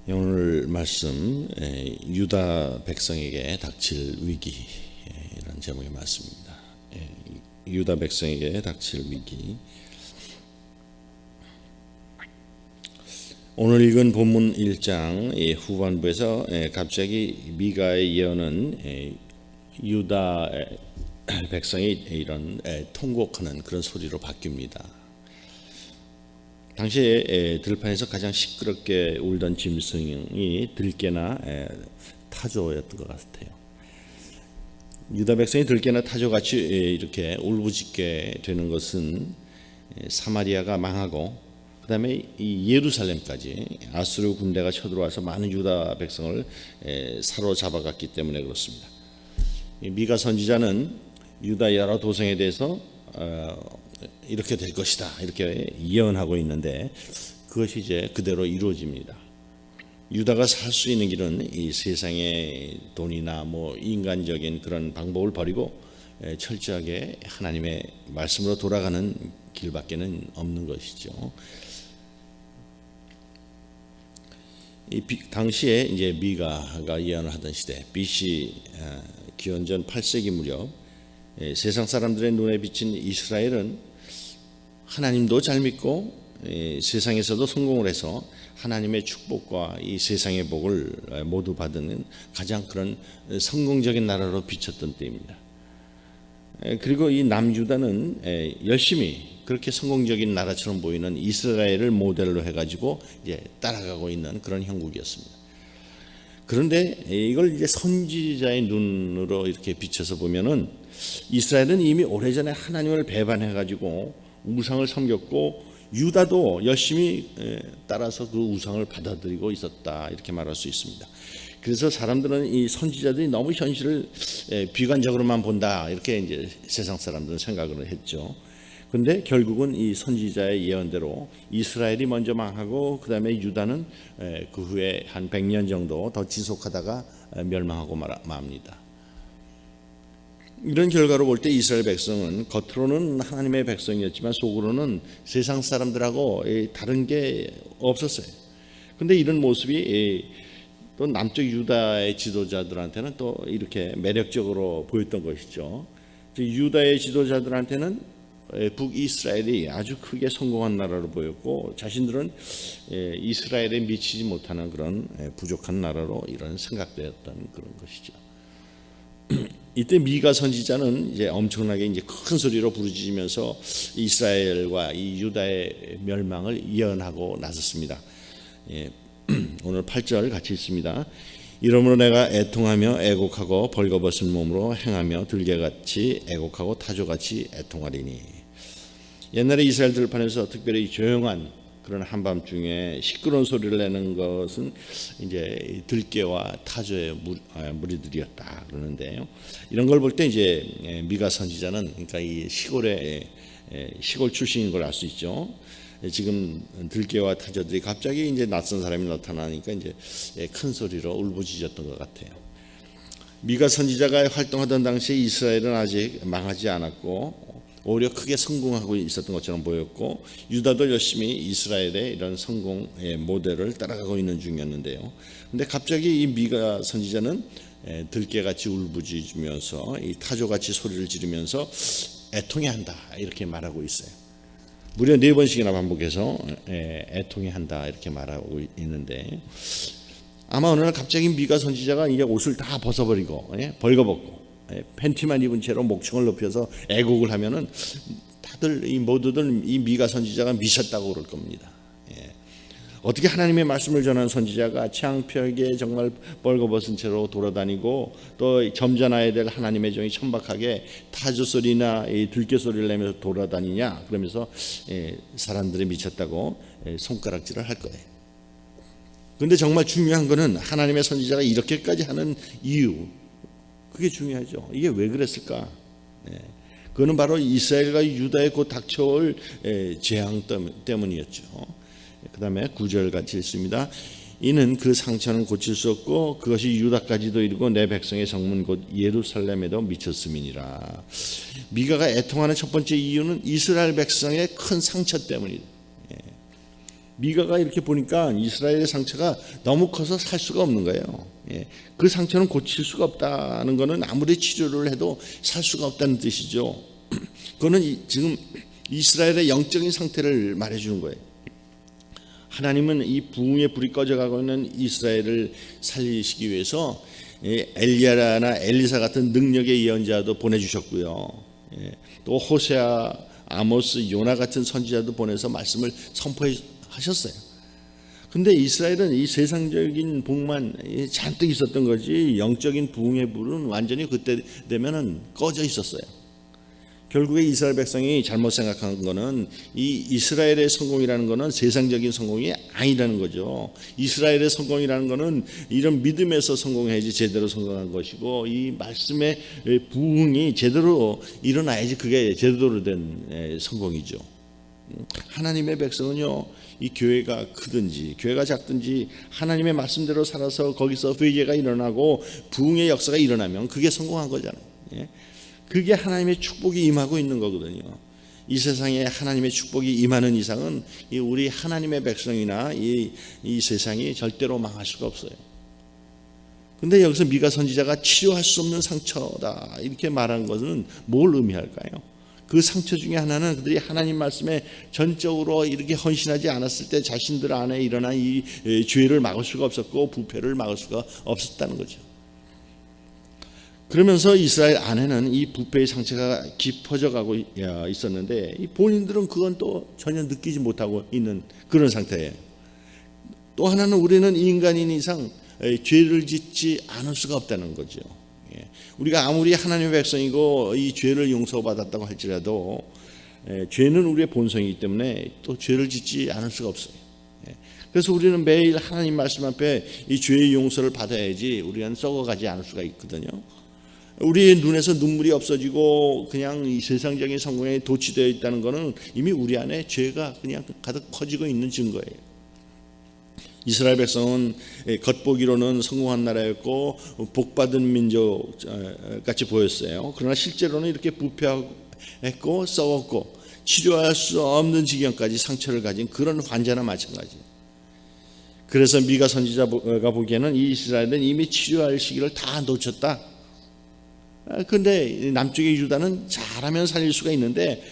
오늘 말씀 유다 백성에게 닥칠 위기 이런 제목의 말씀입니다. 유다 백성에게 닥칠 위기. 오늘 읽은 본문 1장 후반부에서 갑자기 미가의 예언은 유다 백성이 이런 통곡하는 그런 소리로 바뀝니다. 당시에 들판에서 가장 시끄럽게 울던 짐승이 들깨나 타조였던 것 같아요. 유다 백성이 들깨나 타조같이 이렇게 울부짖게 되는 것은 사마리아가 망하고 그 다음에 이 예루살렘까지 아수르 군대가 쳐들어와서 많은 유다 백성을 사로잡아갔기 때문에 그렇습니다. 미가 선지자는 유다 여러 도성에 대해서 이렇게 될 것이다 이렇게 예언하고 있는데 그것이 이제 그대로 이루어집니다. 유다가 살 수 있는 길은 이 세상의 돈이나 인간적인 그런 방법을 버리고 철저하게 하나님의 말씀으로 돌아가는 길밖에는 없는 것이죠. 당시에 이제 미가가 예언을 하던 시대 BC 기원전 8세기 무렵 세상 사람들의 눈에 비친 이스라엘은 하나님도 잘 믿고 세상에서도 성공을 해서 하나님의 축복과 이 세상의 복을 모두 받는 가장 그런 성공적인 나라로 비쳤던 때입니다. 그리고 이 남유다는 열심히 그렇게 성공적인 나라처럼 보이는 이스라엘을 모델로 해가지고 이제 따라가고 있는 그런 형국이었습니다. 그런데 이걸 이제 선지자의 눈으로 이렇게 비춰서 보면은 이스라엘은 이미 오래전에 하나님을 배반해가지고 우상을 섬겼고 유다도 열심히 따라서 그 우상을 받아들이고 있었다 이렇게 말할 수 있습니다. 그래서 사람들은 이 선지자들이 너무 현실을 비관적으로만 본다 이렇게 이제 세상 사람들은 생각을 했죠. 근데 결국은 이 선지자의 예언대로 이스라엘이 먼저 망하고 그 다음에 유다는 그 후에 한 100년 정도 더 지속하다가 멸망하고 맙니다. 이런 결과로 볼 때 이스라엘 백성은 겉으로는 하나님의 백성이었지만 속으로는 세상 사람들하고 다른 게 없었어요. 근데 이런 모습이 또 남쪽 유다의 지도자들한테는 또 이렇게 매력적으로 보였던 것이죠. 유다의 지도자들한테는 북이스라엘이 아주 크게 성공한 나라로 보였고 자신들은 이스라엘에 미치지 못하는 그런 부족한 나라로 이런 생각되었던 그런 것이죠. 이때 미가 선지자는 이제 엄청나게 이제 큰 소리로 부르짖으면서 이스라엘과 이 유다의 멸망을 예언하고 나섰습니다. 오늘 8절 같이 읽습니다. 이러므로 내가 애통하며 애곡하고 벌거벗은 몸으로 행하며 들개같이 애곡하고 타조같이 애통하리니. 옛날에 이스라엘 들판에서 특별히 조용한 그런 한밤중에 시끄러운 소리를 내는 것은 이제 들깨와 타조의 무리들이었다 그러는데요. 이런 걸 볼 때 이제 미가 선지자는 그러니까 이 시골 출신인 걸 알 수 있죠. 지금 들깨와 타조들이 갑자기 이제 낯선 사람이 나타나니까 이제 큰 소리로 울부짖었던 것 같아요. 미가 선지자가 활동하던 당시에 이스라엘은 아직 망하지 않았고 오히려 크게 성공하고 있었던 것처럼 보였고 유다도 열심히 이스라엘의 이런 성공의 모델을 따라가고 있는 중이었는데요. 근데 갑자기 이 미가 선지자는 들깨같이 울부짖으면서 이 타조같이 소리를 지르면서 애통해 한다 이렇게 말하고 있어요. 무려 4번씩이나 반복해서 애통해 한다 이렇게 말하고 있는데 아마 어느 날 갑자기 미가 선지자가 이제 옷을 다 벗어버리고 벌거벗고 팬티만 입은 채로 목청을 높여서 애곡을 하면은 다들 모두들 이 미가 선지자가 미쳤다고 그럴 겁니다. 어떻게 하나님의 말씀을 전하는 선지자가 창피하게 정말 벌거벗은 채로 돌아다니고 또 점잖아야 될 하나님의 종이 천박하게 타조 소리나 이 들깨 소리를 내면서 돌아다니냐 그러면서 사람들이 미쳤다고 손가락질을 할 거예요. 그런데 정말 중요한 거는 하나님의 선지자가 이렇게까지 하는 이유, 그게 중요하죠. 이게 왜 그랬을까? 그거는 바로 이스라엘과 유다의 곧 닥쳐올 재앙 때문이었죠. 그 다음에 9절 같이 읽습니다. 이는 그 상처는 고칠 수 없고 그것이 유다까지도 이르고 내 백성의 성문 곧 예루살렘에도 미쳤음이니라. 미가가 애통하는 첫 번째 이유는 이스라엘 백성의 큰 상처 때문이다. 미가가 이렇게 보니까 이스라엘의 상처가 너무 커서 살 수가 없는 거예요. 그 상처는 고칠 수가 없다는 것은 아무리 치료를 해도 살 수가 없다는 뜻이죠. 그거는 지금 이스라엘의 영적인 상태를 말해주는 거예요. 하나님은 이 부흥의 불이 꺼져가고 있는 이스라엘을 살리시기 위해서 엘리야나 엘리사 같은 능력의 예언자도 보내주셨고요. 또 호세아, 아모스, 요나 같은 선지자도 보내서 말씀을 선포하셨어요. 근데 이스라엘은 이 세상적인 복만 잔뜩 있었던 거지 영적인 부흥의 불은 완전히 그때 되면은 꺼져 있었어요. 결국에 이스라엘 백성이 잘못 생각한 거는 이 이스라엘의 성공이라는 거는 세상적인 성공이 아니라는 거죠. 이스라엘의 성공이라는 거는 이런 믿음에서 성공해야지 제대로 성공한 것이고, 이 말씀의 부흥이 제대로 일어나야지 그게 제대로 된 성공이죠. 하나님의 백성은요, 이 교회가 크든지 교회가 작든지 하나님의 말씀대로 살아서 거기서 회개가 일어나고 부흥의 역사가 일어나면 그게 성공한 거잖아요. 그게 하나님의 축복이 임하고 있는 거거든요. 이 세상에 하나님의 축복이 임하는 이상은 우리 하나님의 백성이나 이 세상이 절대로 망할 수가 없어요. 근데 여기서 미가 선지자가 치료할 수 없는 상처다 이렇게 말한 것은 뭘 의미할까요? 그 상처 중에 하나는 그들이 하나님 말씀에 전적으로 이렇게 헌신하지 않았을 때 자신들 안에 일어난 이 죄를 막을 수가 없었고 부패를 막을 수가 없었다는 거죠. 그러면서 이스라엘 안에는 이 부패의 상처가 깊어져 가고 있었는데 이 본인들은 그건 또 전혀 느끼지 못하고 있는 그런 상태예요. 또 하나는 우리는 인간인 이상 죄를 짓지 않을 수가 없다는 거죠. 우리가 아무리 하나님의 백성이고 이 죄를 용서받았다고 할지라도 죄는 우리의 본성이기 때문에 또 죄를 짓지 않을 수가 없어요. 그래서 우리는 매일 하나님 말씀 앞에 이 죄의 용서를 받아야지 우리는 썩어가지 않을 수가 있거든요. 우리의 눈에서 눈물이 없어지고 그냥 이 세상적인 성공에 도취되어 있다는 것은 이미 우리 안에 죄가 그냥 가득 퍼지고 있는 증거예요. 이스라엘 백성은 겉보기로는 성공한 나라였고 복받은 민족 같이 보였어요. 그러나 실제로는 이렇게 부패했고 썩었고 치료할 수 없는 지경까지 상처를 가진 그런 환자나 마찬가지예요. 그래서 미가 선지자가 보기에는 이 이스라엘은 이미 치료할 시기를 다 놓쳤다. 그런데 남쪽의 유다는 잘하면 살릴 수가 있는데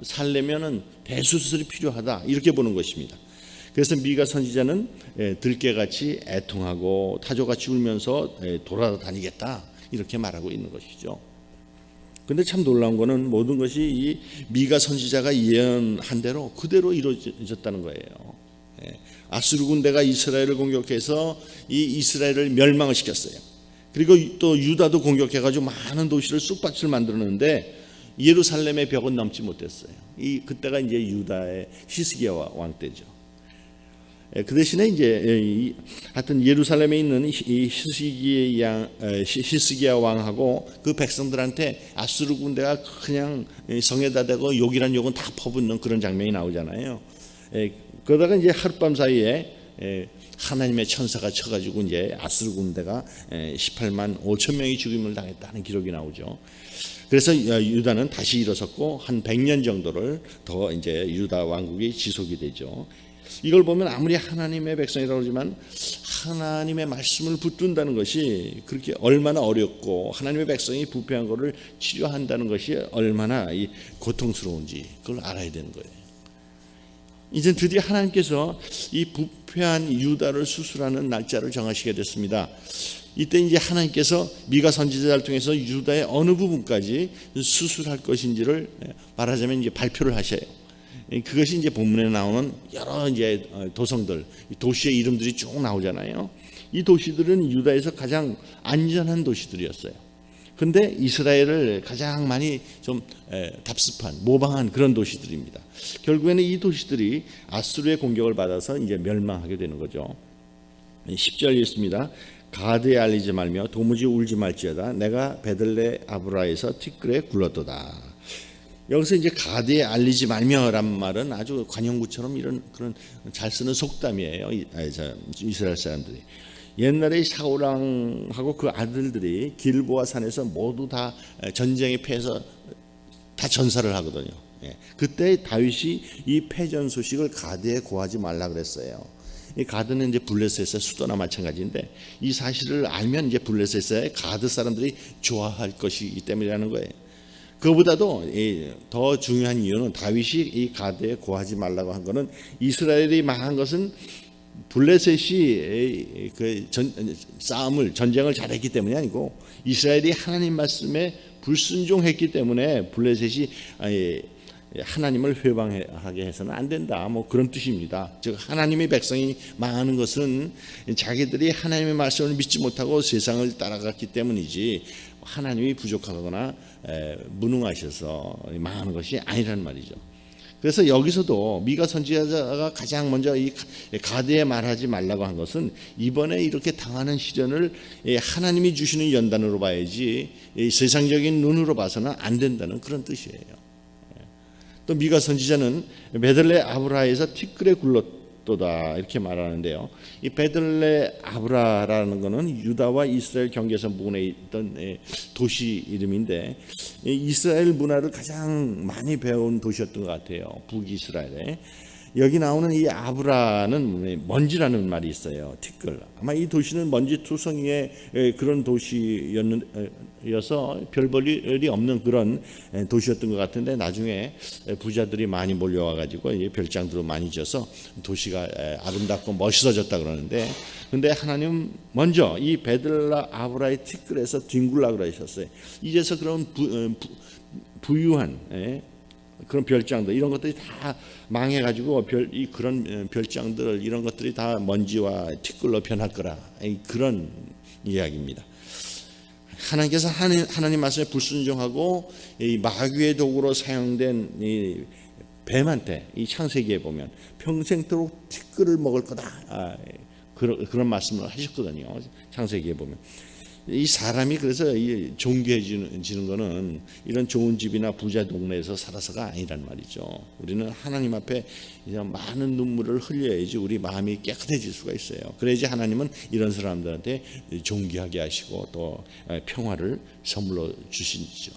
살려면은 대수술이 필요하다 이렇게 보는 것입니다. 그래서 미가 선지자는 들깨같이 애통하고 타조같이 울면서 돌아다니겠다 이렇게 말하고 있는 것이죠. 그런데 참 놀라운 것은 모든 것이 이 미가 선지자가 예언한 대로 그대로 이루어졌다는 거예요. 아수르 군대가 이스라엘을 공격해서 이 이스라엘을 멸망을 시켰어요. 그리고 또 유다도 공격해가지고 많은 도시를 쑥밭을 만들었는데 예루살렘의 벽은 넘지 못했어요. 그때가 이제 유다의 히스기야 왕 때죠. 그 대신에 이제 하여튼 예루살렘에 있는 이 히스기야 왕하고 그 백성들한테 아수르 군대가 그냥 성에다 대고 욕이란 욕은 다 퍼붓는 그런 장면이 나오잖아요. 그러다가 이제 하룻밤 사이에 하나님의 천사가 쳐가지고 이제 아수르 군대가 18만 5천 명이 죽임을 당했다는 기록이 나오죠. 그래서 유다는 다시 일어섰고 한 100년 정도를 더 이제 유다 왕국이 지속이 되죠. 이걸 보면 아무리 하나님의 백성이라고 하지만 하나님의 말씀을 붙든다는 것이 그렇게 얼마나 어렵고 하나님의 백성이 부패한 것을 치료한다는 것이 얼마나 고통스러운지 그걸 알아야 되는 거예요. 이제 드디어 하나님께서 이 부패한 유다를 수술하는 날짜를 정하시게 됐습니다. 이때 이제 하나님께서 미가 선지자를 통해서 유다의 어느 부분까지 수술할 것인지를 말하자면 이제 발표를 하셔요. 그것이 이제 본문에 나오는 여러 이제 도성들, 도시의 이름들이 쭉 나오잖아요. 이 도시들은 유다에서 가장 안전한 도시들이었어요. 근데 이스라엘을 가장 많이 좀 답습한, 모방한 그런 도시들입니다. 결국에는 이 도시들이 아수르의 공격을 받아서 이제 멸망하게 되는 거죠. 10절 있습니다. 가드에 알리지 말며 도무지 울지 말지어다. 내가 베들레 아브라에서 티끌에 굴렀도다. 여기서 이제 가드에 알리지 말며란 말은 아주 관용구처럼 이런 그런 잘 쓰는 속담이에요. 이스라엘 사람들이. 옛날에 사울왕하고 그 아들들이 길보아 산에서 모두 다 전쟁에 패해서 다 전사를 하거든요. 그때 다윗이 이 패전 소식을 가드에 고하지 말라 그랬어요. 이 가드는 이제 블레셋의 수도나 마찬가지인데 이 사실을 알면 이제 블레셋의 가드 사람들이 좋아할 것이기 때문이라는 거예요. 그보다도 더 중요한 이유는 다윗이 이 가드에 고하지 말라고 한 것은 이스라엘이 망한 것은 블레셋이 전쟁을 잘했기 때문이 아니고 이스라엘이 하나님 말씀에 불순종했기 때문에 블레셋이 하나님을 회방하게 해서는 안 된다. 뭐 그런 뜻입니다. 즉 하나님의 백성이 망하는 것은 자기들이 하나님의 말씀을 믿지 못하고 세상을 따라갔기 때문이지 하나님이 부족하거나 무능하셔서 망하는 것이 아니라는 말이죠. 그래서 여기서도 미가 선지자가 가장 먼저 이 가드에 말하지 말라고 한 것은 이번에 이렇게 당하는 시련을 하나님이 주시는 연단으로 봐야지 세상적인 눈으로 봐서는 안 된다는 그런 뜻이에요. 또 미가 선지자는 베들레 아브라에서 티끌에 굴렀도다 이렇게 말하는데요. 이 베들레 아브라라는 것은 유다와 이스라엘 경계선 부근에 있던 도시 이름인데 이스라엘 문화를 가장 많이 배운 도시였던 것 같아요. 북이스라엘에. 여기 나오는 이 아브라는 먼지라는 말이 있어요. 티끌. 아마 이 도시는 먼지 투성이의 그런 도시여서 별 볼 일이 없는 그런 도시였던 것 같은데 나중에 부자들이 많이 몰려와 가지고 별장들을 많이 지어서 도시가 아름답고 멋있어졌다 그러는데 근데 하나님 먼저 이 베들라 아브라의 티끌에서 뒹굴라 그러셨어요. 이제서 그런 부유한 그런 별장들 이런 것들이 다 망해가지고 그런 별장들 이런 것들이 다 먼지와 티끌로 변할 거라 그런 이야기입니다. 하나님께서 하나님 말씀에 불순종하고 이 마귀의 도구로 사용된 이 뱀한테 이 창세기에 보면 평생토록 티끌을 먹을 거다 그런 말씀을 하셨거든요. 창세기에 보면. 이 사람이 그래서 존귀해지는 거는 이런 좋은 집이나 부자 동네에서 살아서가 아니란 말이죠. 우리는 하나님 앞에 많은 눈물을 흘려야지 우리 마음이 깨끗해질 수가 있어요. 그래야지 하나님은 이런 사람들한테 존귀하게 하시고 또 평화를 선물로 주시죠.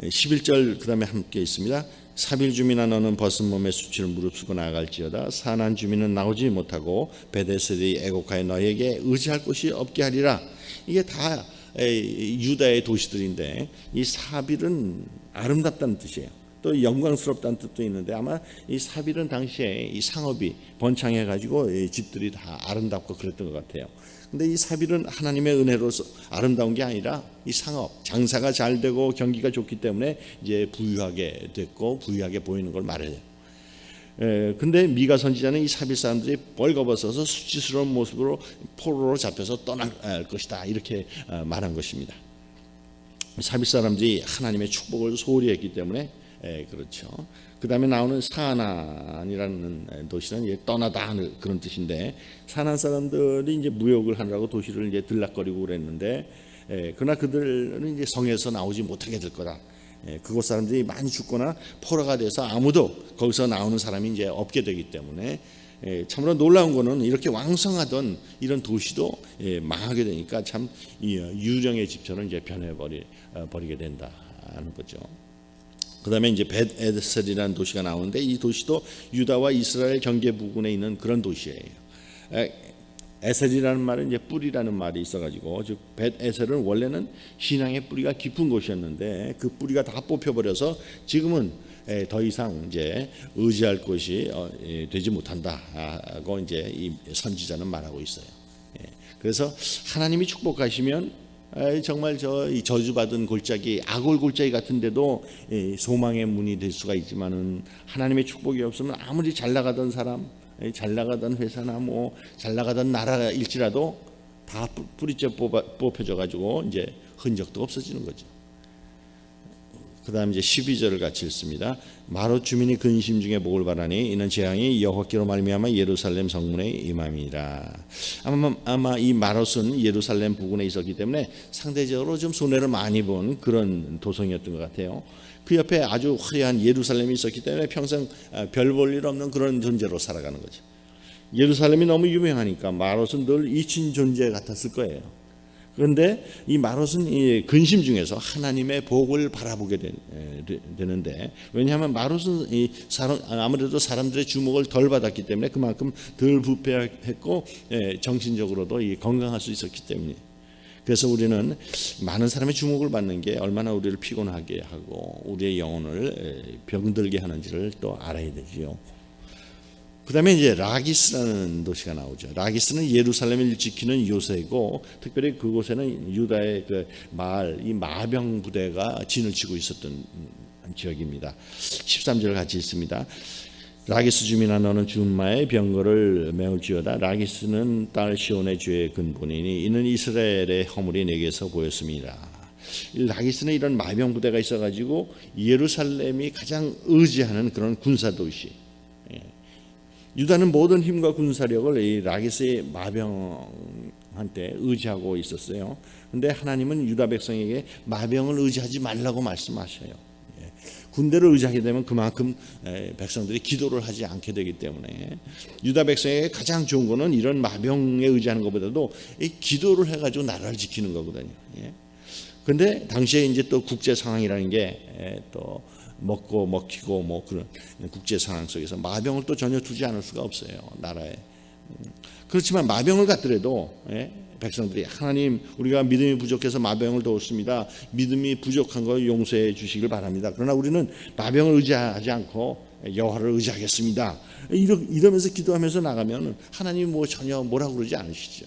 11절 그 다음에 함께 있습니다. 사빌 주민아 너는 벗은 몸에 수치를 무릅쓰고 나아갈지어다. 사난 주민은 나오지 못하고 베데스디 애곡하여 너에게 의지할 곳이 없게 하리라. 이게 다 유다의 도시들인데 이 사빌은 아름답다는 뜻이에요. 또 영광스럽다는 뜻도 있는데 아마 이 사빌은 당시에 이 상업이 번창해 가지고 집들이 다 아름답고 그랬던 것 같아요. 근데 이 사빌은 하나님의 은혜로서 아름다운 게 아니라 이 상업, 장사가 잘 되고 경기가 좋기 때문에 이제 부유하게 됐고 부유하게 보이는 걸 말해요. 근데 미가 선지자는 이 사빌 사람들이 벌거벗어서 수치스러운 모습으로 포로로 잡혀서 떠날 것이다 이렇게 말한 것입니다. 사빌 사람들이 하나님의 축복을 소홀히 했기 때문에 그렇죠. 그 다음에 나오는 사안이라는 도시는 떠나다 하는 그런 뜻인데 사안 사람들이 이제 무역을 하느라고 도시를 이제 들락거리고 그랬는데 그러나 그들은 이제 성에서 나오지 못하게 될 거다. 그곳 사람들이 많이 죽거나 포로가 돼서 아무도 거기서 나오는 사람이 이제 없게 되기 때문에 참으로 놀라운 거는 이렇게 왕성하던 이런 도시도 망하게 되니까 참 유령의 집처럼 이제 변해버리게 된다는 거죠. 그 다음에 이제 벳에셀이라는 도시가 나오는데 이 도시도 유다와 이스라엘 경계 부근에 있는 그런 도시예요. 에셀이라는 말은 이제 뿌리라는 말이 있어가지고 즉 벳에셀은 원래는 신앙의 뿌리가 깊은 곳이었는데 그 뿌리가 다 뽑혀버려서 지금은 더 이상 이제 의지할 곳이 되지 못한다고 이제 이 선지자는 말하고 있어요. 그래서 하나님이 축복하시면 정말 저주받은 골짜기 악올 골짜기 같은데도 소망의 문이 될 수가 있지만은 하나님의 축복이 없으면 아무리 잘 나가던 사람, 잘 나가던 회사나 뭐 잘 나가던 나라일지라도 다 뿌리째 뽑혀져 가지고 이제 흔적도 없어지는 거죠. 그 다음 이제 12절을 같이 읽습니다. 마롯 주민이 근심 중에 복을 바라니 이는 재앙이 여호와께로 말미암아 예루살렘 성문에 임함이라. 아마 이 마롯은 예루살렘 부근에 있었기 때문에 상대적으로 좀 손해를 많이 본 그런 도성이었던 것 같아요. 그 옆에 아주 화려한 예루살렘이 있었기 때문에 평생 별 볼 일 없는 그런 존재로 살아가는 거죠. 예루살렘이 너무 유명하니까 마롯은 늘 잊힌 존재 같았을 거예요. 그런데 이 마롯은 이 근심 중에서 하나님의 복을 바라보게 되는데, 왜냐하면 마롯은 아무래도 사람들의 주목을 덜 받았기 때문에 그만큼 덜 부패했고 정신적으로도 건강할 수 있었기 때문에. 그래서 우리는 많은 사람의 주목을 받는 게 얼마나 우리를 피곤하게 하고 우리의 영혼을 병들게 하는지를 또 알아야 되지요. 그 다음에 이제 라기스라는 도시가 나오죠. 라기스는 예루살렘을 지키는 요새고, 특별히 그곳에는 유다의 이 마병 부대가 진을 치고 있었던 지역입니다. 13절 같이 있습니다. 라기스 주민아, 너는 준마의 병거를 메울지어다. 라기스는 딸 시온의 죄의 근본이니 이는 이스라엘의 허물이 내게서 보였습니다. 라기스는 이런 마병 부대가 있어가지고 예루살렘이 가장 의지하는 그런 군사 도시. 유다는 모든 힘과 군사력을 이 라기스의 마병한테 의지하고 있었어요. 그런데 하나님은 유다 백성에게 마병을 의지하지 말라고 말씀하셔요. 군대를 의지하게 되면 그만큼 백성들이 기도를 하지 않게 되기 때문에 유다 백성에게 가장 좋은 거는 이런 마병에 의지하는 것보다도 이 기도를 해가지고 나라를 지키는 거거든요. 그런데 당시에 이제 또 국제 상황이라는 게 또 먹고 먹히고 뭐 그런 국제 상황 속에서 마병을 또 전혀 두지 않을 수가 없어요, 나라에. 그렇지만 마병을 갖더라도 백성들이 하나님, 우리가 믿음이 부족해서 마병을 도왔습니다. 믿음이 부족한 걸 용서해 주시길 바랍니다. 그러나 우리는 마병을 의지하지 않고 여호와를 의지하겠습니다. 이러면서 기도하면서 나가면 하나님이 뭐 전혀 뭐라고 그러지 않으시죠.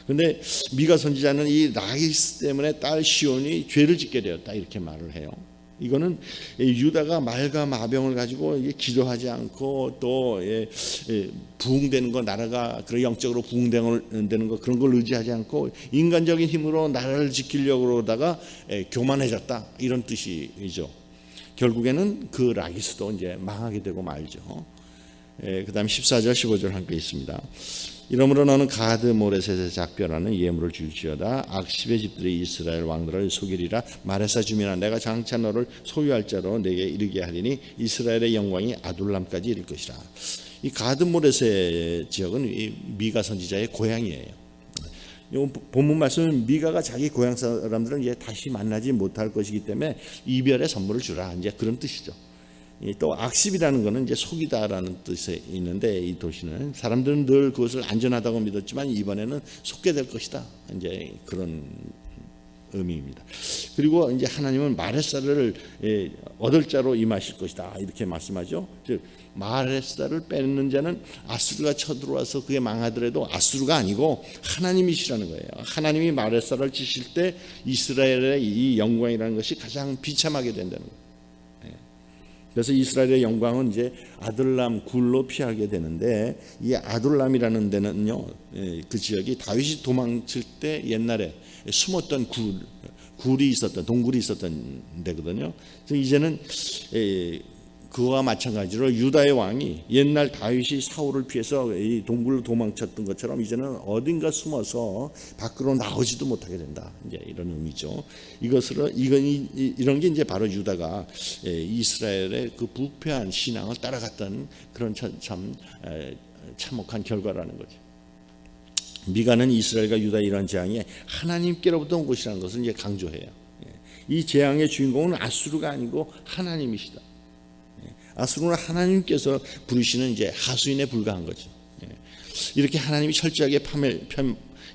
그런데 미가 선지자는 이 라기스 때문에 딸 시온이 죄를 짓게 되었다, 이렇게 말을 해요. 이거는 유다가 말과 마병을 가지고 기도하지 않고 또 부흥되는 거, 나라가 그런 영적으로 부흥되는 거, 그런 걸 의지하지 않고 인간적인 힘으로 나라를 지키려고 그러다가 교만해졌다, 이런 뜻이죠. 결국에는 그 라기스도 이제 망하게 되고 말죠. 그 다음 14절 15절 함께 있습니다. 이러므로 너는 가드 모레셋에 작별하는 예물을 줄지어다. 악십의 집들이 이스라엘 왕들을 속이리라. 마레사 주민아, 내가 장차 너를 소유할 자로 내게 이르게 하리니 이스라엘의 영광이 아둘람까지 이를 것이라. 이 가드 모레셋 지역은 이 미가 선지자의 고향이에요. 본문 말씀은 미가가 자기 고향 사람들은 이제 다시 만나지 못할 것이기 때문에 이별의 선물을 주라, 이제 그런 뜻이죠. 또 악십이라는 것은 이제 속이다라는 뜻이 있는데, 이 도시는 사람들은 늘 그것을 안전하다고 믿었지만 이번에는 속게 될 것이다, 이제 그런 의미입니다. 그리고 이제 하나님은 마레사를 얻을 자로 임하실 것이다, 이렇게 말씀하죠. 즉 마레사를 뺏는 자는 아수르가 쳐들어와서 그게 망하더라도 아수르가 아니고 하나님이시라는 거예요. 하나님이 마레사를 치실 때 이스라엘의 이 영광이라는 것이 가장 비참하게 된다는 거예요. 그래서 이스라엘의 영광은 이제 아둘람 굴로 피하게 되는데, 이 아둘람이라는 데는요, 그 지역이 다윗이 도망칠 때 옛날에 숨었던 굴이 있었던, 동굴이 있었던 데거든요. 그래서 이제는 그와 마찬가지로 유다의 왕이 옛날 다윗이 사울을 피해서 이 동굴로 도망쳤던 것처럼 이제는 어딘가 숨어서 밖으로 나오지도 못하게 된다, 이제 이런 의미죠. 이런 게 이제 바로 유다가 이스라엘의 그 부패한 신앙을 따라갔던 그런 참 참혹한 결과라는 거죠. 미가는 이스라엘과 유다의 이런 재앙이 하나님께로부터 온 것이라는 것을 이제 강조해요. 이 재앙의 주인공은 아수르가 아니고 하나님이시다. 아수르는 하나님께서 부르시는 이제 하수인에 불과한 거죠. 이렇게 하나님이 철저하게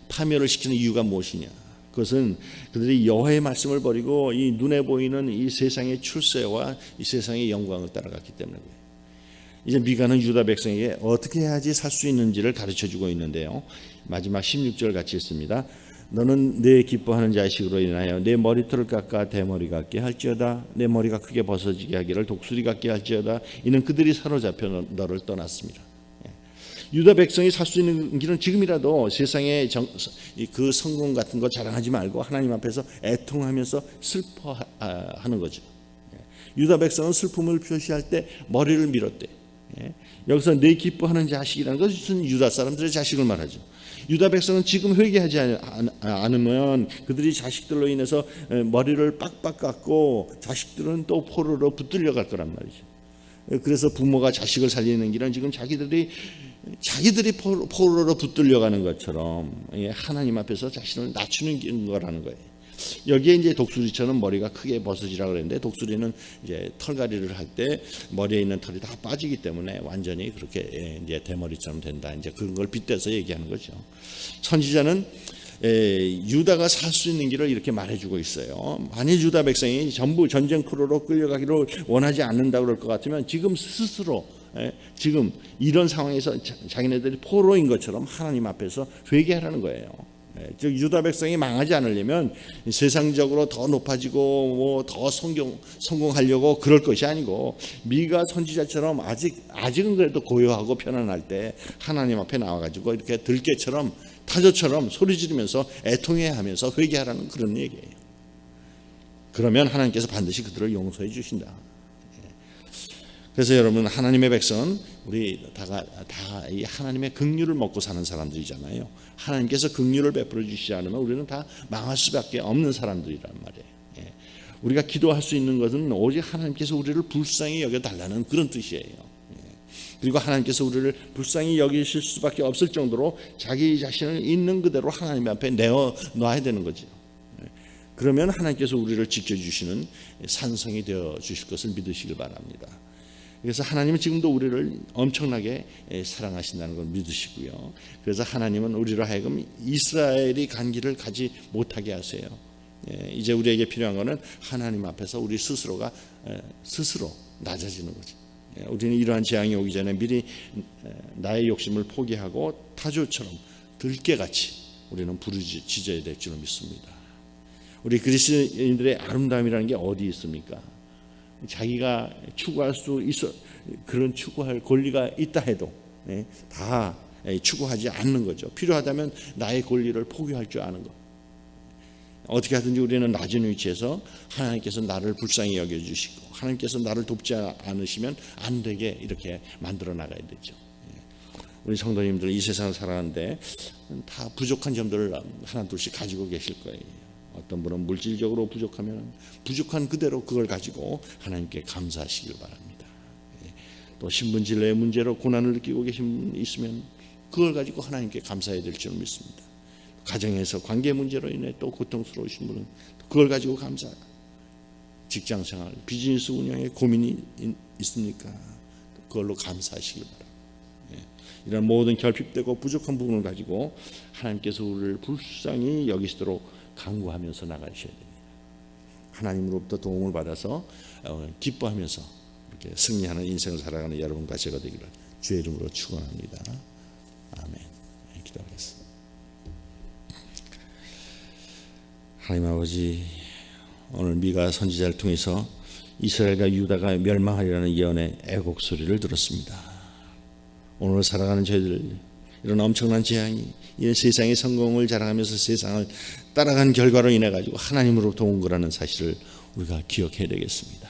파멸을 시키는 이유가 무엇이냐? 그것은 그들이 여호와의 말씀을 버리고 이 눈에 보이는 이 세상의 출세와 이 세상의 영광을 따라갔기 때문이에요. 이제 미가는 유다 백성에게 어떻게 해야지 살 수 있는지를 가르쳐주고 있는데요. 마지막 16절 같이 있습니다. 너는 내 기뻐하는 자식으로 인하여 내 머리털을 깎아 대머리 같게 할지어다. 내 머리가 크게 벗어지게 하기를 독수리 같게 할지어다. 이는 그들이 사로잡혀 너를 떠났습니다. 유다 백성이 살 수 있는 길은 지금이라도 세상의 그 성공 같은 거 자랑하지 말고 하나님 앞에서 애통하면서 슬퍼하는 거죠. 유다 백성은 슬픔을 표시할 때 머리를 밀었대. 여기서 내 기뻐하는 자식이라는 것은 유다 사람들의 자식을 말하죠. 유다 백성은 지금 회개하지 않으면 그들이 자식들로 인해서 머리를 빡빡 깎고 자식들은 또 포로로 붙들려 갈 거란 말이죠. 그래서 부모가 자식을 살리는 길은 지금 자기들이 자기들이 포로로 붙들려가는 것처럼 하나님 앞에서 자신을 낮추는 거라는 거예요. 여기에 이제 독수리처럼 머리가 크게 벗어지라고 그랬는데, 독수리는 이제 털갈이를 할 때 머리에 있는 털이 다 빠지기 때문에 완전히 그렇게 이제 대머리처럼 된다. 이제 그런 걸 빗대서 얘기하는 거죠. 선지자는 유다가 살 수 있는 길을 이렇게 말해주고 있어요. 만일 유다 백성이 전부 전쟁 포로로 끌려가기를 원하지 않는다 그럴 것 같으면 지금 스스로 지금 이런 상황에서 자기네들이 포로인 것처럼 하나님 앞에서 회개하라는 거예요. 즉 유다 백성이 망하지 않으려면 세상적으로 더 높아지고 뭐 더 성공하려고 그럴 것이 아니고, 미가 선지자처럼 아직은 그래도 고요하고 편안할 때 하나님 앞에 나와가지고 이렇게 들깨처럼 타조처럼 소리 지르면서 애통해하면서 회개하라는 그런 얘기예요. 그러면 하나님께서 반드시 그들을 용서해 주신다. 그래서 여러분, 하나님의 백성은 우리 다 이 하나님의 긍휼을 먹고 사는 사람들이잖아요. 하나님께서 긍휼을 베풀어 주시지 않으면 우리는 다 망할 수밖에 없는 사람들이란 말이에요. 우리가 기도할 수 있는 것은 오직 하나님께서 우리를 불쌍히 여겨달라는 그런 뜻이에요. 그리고 하나님께서 우리를 불쌍히 여기실 수밖에 없을 정도로 자기 자신을 있는 그대로 하나님 앞에 내어놔야 되는 거죠. 그러면 하나님께서 우리를 지켜주시는 산성이 되어 주실 것을 믿으시길 바랍니다. 그래서 하나님은 지금도 우리를 엄청나게 사랑하신다는 걸 믿으시고요. 그래서 하나님은 우리로 하여금 이스라엘이 간 길을 가지 못하게 하세요. 이제 우리에게 필요한 것은 하나님 앞에서 우리 스스로가 스스로 낮아지는 거죠. 우리는 이러한 재앙이 오기 전에 미리 나의 욕심을 포기하고 타조처럼 들깨같이 우리는 부르짖어야 될 줄 믿습니다. 우리 그리스도인들의 아름다움이라는 게 어디 있습니까? 자기가 추구할 수 있어, 그런 추구할 권리가 있다 해도 다 추구하지 않는 거죠. 필요하다면 나의 권리를 포기할 줄 아는 것. 어떻게 하든지 우리는 낮은 위치에서 하나님께서 나를 불쌍히 여겨주시고 하나님께서 나를 돕지 않으시면 안 되게 이렇게 만들어 나가야 되죠. 우리 성도님들 이 세상을 살아가는데 다 부족한 점들을 하나 둘씩 가지고 계실 거예요. 어떤 분은 물질적으로 부족하면 부족한 그대로 그걸 가지고 하나님께 감사하시길 바랍니다. 또 신분진로의 문제로 고난을 느끼고 계신 분 있으면 그걸 가지고 하나님께 감사해야 될 줄 믿습니다. 가정에서 관계 문제로 인해 또 고통스러우신 분은 그걸 가지고 감사. 직장생활, 비즈니스 운영에 고민이 있습니까? 그걸로 감사하시길 바랍니다. 이런 모든 결핍되고 부족한 부분을 가지고 하나님께서 우리를 불쌍히 여기시도록 간구하면서 나가셔야 됩니다. 하나님으로부터 도움을 받아서 기뻐하면서 이렇게 승리하는 인생을 살아가는 여러분과 제가 되기를 주의 이름으로 축원합니다. 아멘. 기도하겠습니다. 하나님 아버지, 오늘 미가 선지자를 통해서 이스라엘과 유다가 멸망하리라는 예언의 애곡 소리를 들었습니다. 오늘 살아가는 저희들, 이런 엄청난 재앙이 이 세상의 성공을 자랑하면서 세상을 따라간 결과로 인해 가지고 하나님으로부터 온 거라는 사실을 우리가 기억해야 되겠습니다.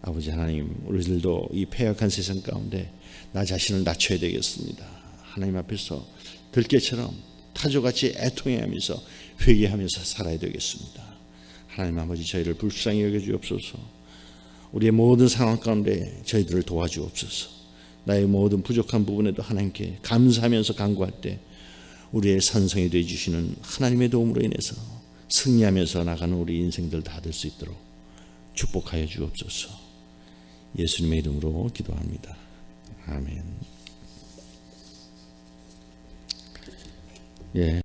아버지 하나님, 우리들도 이 패역한 세상 가운데 나 자신을 낮춰야 되겠습니다. 하나님 앞에서 들깨처럼 타조같이 애통해하면서 회개하면서 살아야 되겠습니다. 하나님 아버지, 저희를 불쌍히 여겨주옵소서. 우리의 모든 상황 가운데 저희들을 도와주옵소서. 나의 모든 부족한 부분에도 하나님께 감사하면서 간구할 때 우리의 산성이 되어 주시는 하나님의 도움으로 인해서 승리하면서 나가는 우리 인생들 다 될 수 있도록 축복하여 주옵소서. 예수님의 이름으로 기도합니다. 아멘. 예.